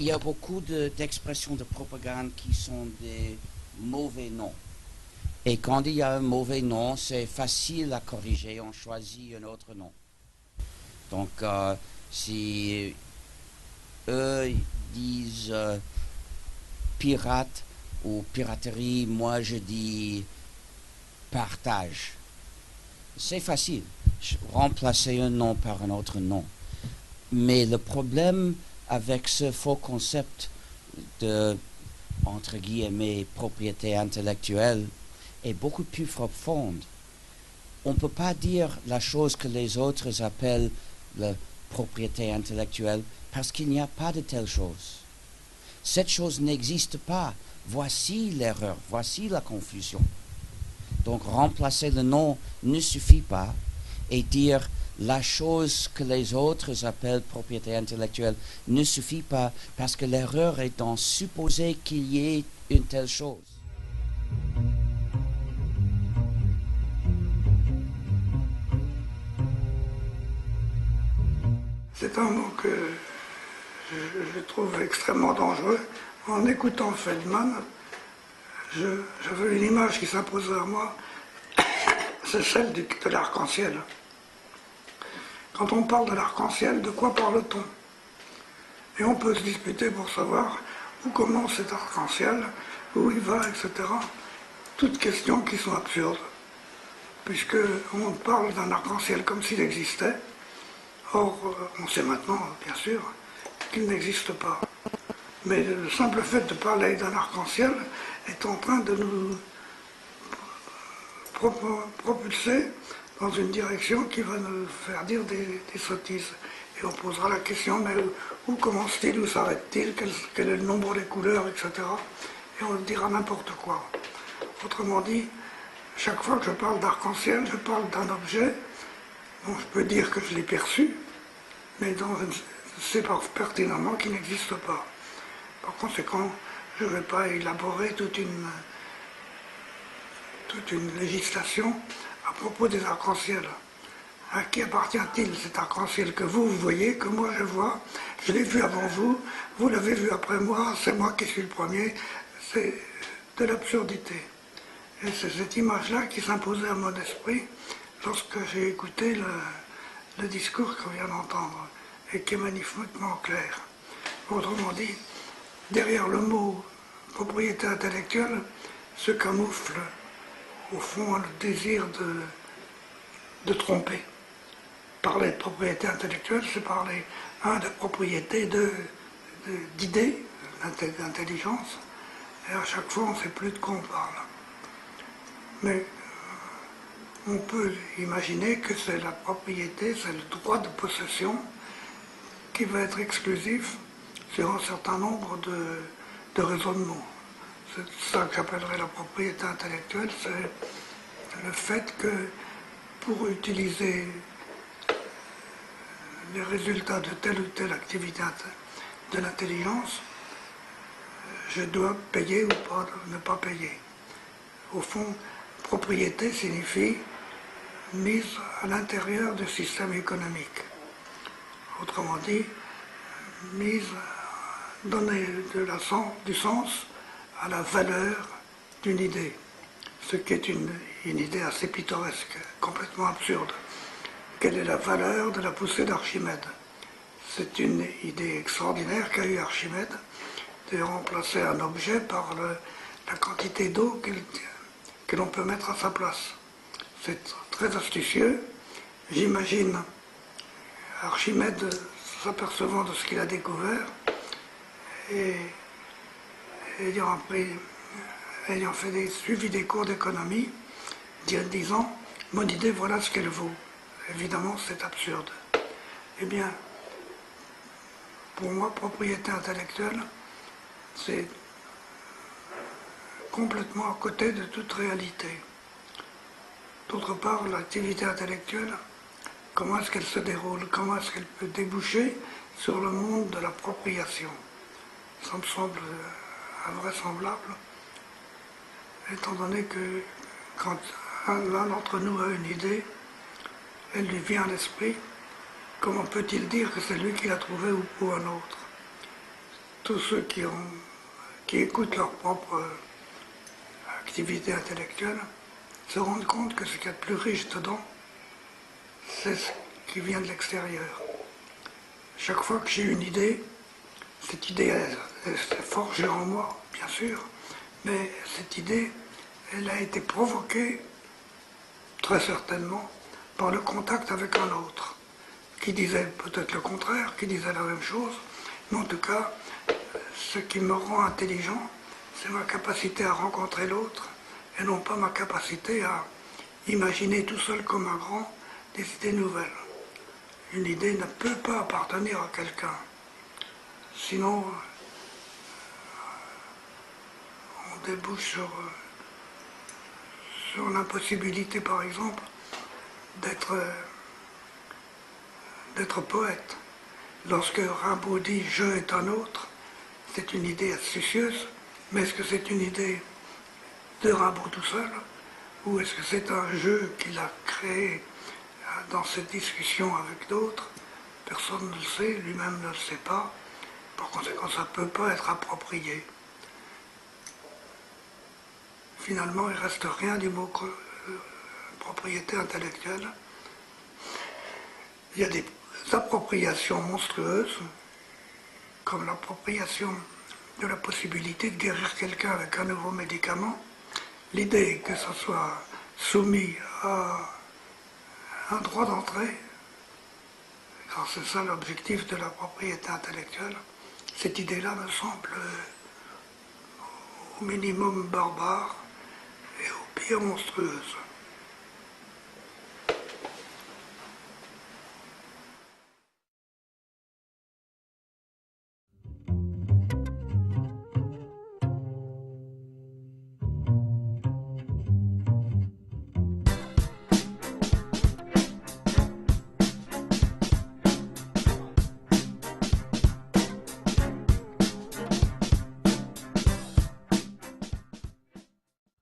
il y a beaucoup d'expressions de propagande qui sont des mauvais noms. Et quand il y a un mauvais nom, c'est facile à corriger, on choisit un autre nom. Donc, si eux disent pirate ou piraterie, moi je dis partage. C'est facile, remplacer un nom par un autre nom. Mais le problème avec ce faux concept de, entre guillemets, propriété intellectuelle est beaucoup plus profonde. On ne peut pas dire la chose que les autres appellent la propriété intellectuelle parce qu'il n'y a pas de telle chose. Cette chose n'existe pas. Voici l'erreur, voici la confusion. Donc remplacer le nom ne suffit pas et dire la chose que les autres appellent propriété intellectuelle ne suffit pas parce que l'erreur est dans supposer qu'il y ait une telle chose. C'est un mot que je trouve extrêmement dangereux. En écoutant Feldman, j'avais une image qui s'imposait à moi, c'est celle de l'arc-en-ciel. Quand on parle de l'arc-en-ciel, de quoi parle-t-on? Et on peut se disputer pour savoir où commence cet arc-en-ciel, où il va, etc. Toutes questions qui sont absurdes, puisqu'on parle d'un arc-en-ciel comme s'il existait. Or, on sait maintenant, bien sûr, qu'il n'existe pas. Mais le simple fait de parler d'un arc-en-ciel est en train de nous propulser dans une direction qui va nous faire dire des sottises. Et on posera la question, mais où commence-t-il, où s'arrête-t-il, quel est le nombre des couleurs, etc. Et on dira n'importe quoi. Autrement dit, chaque fois que je parle d'arc-en-ciel, je parle d'un objet dont je peux dire que je l'ai perçu, mais dont je sais pertinemment qu'il n'existe pas. Par conséquent, je ne vais pas élaborer toute une législation à propos des arcs-en-ciel. À qui appartient-il cet arc-en-ciel que vous voyez, que moi je vois? Je l'ai vu avant vous, vous l'avez vu après moi, c'est moi qui suis le premier. C'est de l'absurdité. Et c'est cette image-là qui s'imposait à mon esprit lorsque j'ai écouté le discours qu'on vient d'entendre et qui est magnifiquement clair. Autrement dit, derrière le mot propriété intellectuelle se camoufle au fond le désir de tromper. Parler de propriété intellectuelle, c'est parler, de propriété, d'idées, d'intelligence, et à chaque fois on ne sait plus de quoi on parle. Mais on peut imaginer que c'est la propriété, c'est le droit de possession qui va être exclusif sur un certain nombre de raisonnements. C'est ça que j'appellerais la propriété intellectuelle, c'est le fait que pour utiliser les résultats de telle ou telle activité de l'intelligence, je dois payer ou pas, ne pas payer. Au fond, propriété signifie mise à l'intérieur du système économique. Autrement dit, donner du sens à la valeur d'une idée, ce qui est une idée assez pittoresque, complètement absurde. Quelle est la valeur de la poussée d'Archimède? C'est une idée extraordinaire qu'a eu Archimède de remplacer un objet par la quantité d'eau que l'on peut mettre à sa place. C'est très astucieux. J'imagine Archimède s'apercevant de ce qu'il a découvert et ayant suivi des cours d'économie, disant « mon idée, voilà ce qu'elle vaut ». Évidemment, c'est absurde. Eh bien, pour moi, propriété intellectuelle, c'est complètement à côté de toute réalité. D'autre part, l'activité intellectuelle, comment est-ce qu'elle se déroule? Comment est-ce qu'elle peut déboucher sur le monde de l'appropriation? Ça me semble invraisemblable, étant donné que quand l'un d'entre nous a une idée, elle lui vient à l'esprit, comment peut-il dire que c'est lui qui l'a trouvée ou un autre? tous ceux qui écoutent leur propre activité intellectuelle se rendent compte que ce qu'il y a de plus riche dedans, c'est ce qui vient de l'extérieur. Chaque fois que j'ai une idée, cette idée elle s'est forgée en moi, bien sûr, mais cette idée, elle a été provoquée, très certainement, par le contact avec un autre, qui disait peut-être le contraire, qui disait la même chose, mais en tout cas, ce qui me rend intelligent, c'est ma capacité à rencontrer l'autre, et non pas ma capacité à imaginer tout seul comme un grand des idées nouvelles. Une idée ne peut pas appartenir à quelqu'un, sinon on débouche sur l'impossibilité, par exemple, d'être poète. Lorsque Rimbaud dit « je est un autre », c'est une idée astucieuse, mais est-ce que c'est une idée de Rimbaud tout seul, ou est-ce que c'est un jeu qu'il a créé dans cette discussion avec d'autres? Personne ne le sait, lui-même ne le sait pas, par conséquent ça ne peut pas être approprié. Finalement, il ne reste rien du mot propriété intellectuelle. Il y a des appropriations monstrueuses, comme l'appropriation de la possibilité de guérir quelqu'un avec un nouveau médicament. L'idée que ça soit soumis à un droit d'entrée, car c'est ça l'objectif de la propriété intellectuelle, cette idée-là me semble au minimum barbare et au pire monstrueuse.